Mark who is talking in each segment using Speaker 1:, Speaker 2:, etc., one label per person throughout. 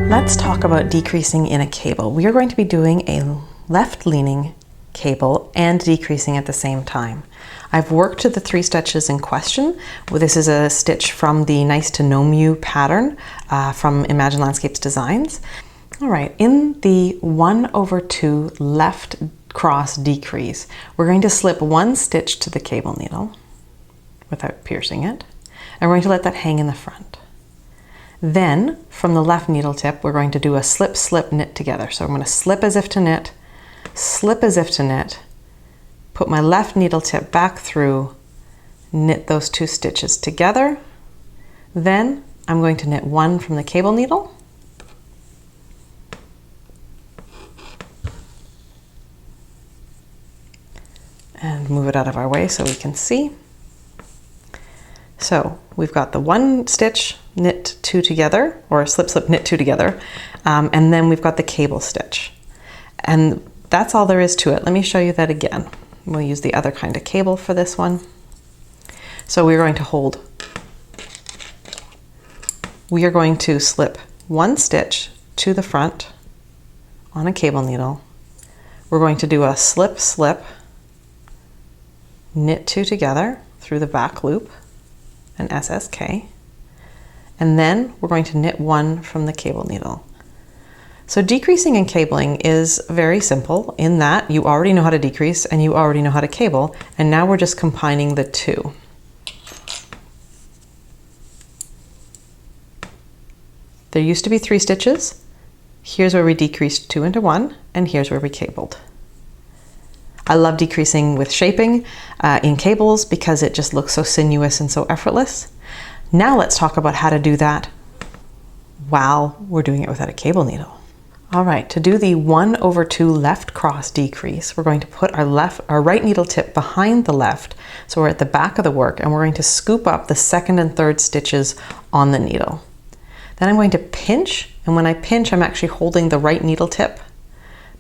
Speaker 1: Let's talk about decreasing in a cable. We are going to be doing a left-leaning cable and decreasing at the same time. I've worked to the 3 stitches in question. This is a stitch from the Nice to Know You pattern from Imagine Landscapes Designs. All right, in the 1/2 left cross decrease, we're going to slip 1 stitch to the cable needle without piercing it, and we're going to let that hang in the front. Then from the left needle tip, we're going to do a slip, slip, knit together. So I'm going to slip as if to knit, slip as if to knit, put my left needle tip back through, knit those 2 stitches together. Then I'm going to knit 1 from the cable needle, and move it out of our way so we can see. So we've got the 1 stitch, knit 2 together, or slip, slip, knit 2 together, and then we've got the cable stitch. And that's all there is to it. Let me show you that again. We'll use the other kind of cable for this one. So we're going to slip 1 stitch to the front on a cable needle. We're going to do a slip, slip, knit 2 together through the back loop, an SSK, and then we're going to knit 1 from the cable needle. So decreasing and cabling is very simple in that you already know how to decrease and you already know how to cable, and now we're just combining the 2. There used to be 3 stitches. Here's where we decreased 2 into 1, and here's where we cabled. I love decreasing with shaping in cables because it just looks so sinuous and so effortless. Now let's talk about how to do that while we're doing it without a cable needle. All right, to do the 1/2 left cross decrease, we're going to put our right needle tip behind the left, so we're at the back of the work, and we're going to scoop up the 2nd and 3rd stitches on the needle. Then I'm going to pinch, and when I pinch, I'm actually holding the right needle tip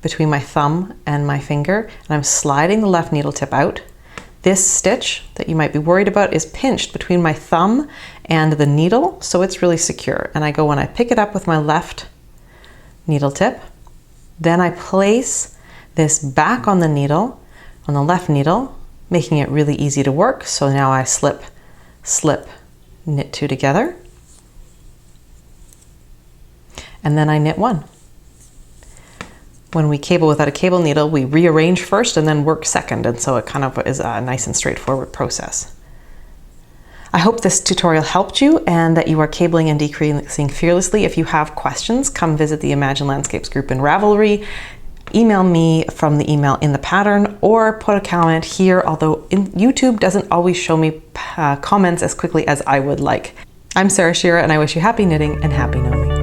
Speaker 1: between my thumb and my finger, and I'm sliding the left needle tip out. This stitch that you might be worried about is pinched between my thumb and the needle, so it's really secure. And I go when I pick it up with my left needle tip, then I place this back on the needle, on the left needle, making it really easy to work. So now I slip, slip, knit 2 together, and then I knit 1. When we cable without a cable needle, we rearrange first and then work second, and so it kind of is a nice and straightforward process. I hope this tutorial helped you and that you are cabling and decreasing fearlessly. If you have questions, come visit the Imagine Landscapes group in Ravelry, email me from the email in the pattern, or put a comment here, although YouTube doesn't always show me comments as quickly as I would like. I'm Sarah Shearer, and I wish you happy knitting and happy knowing.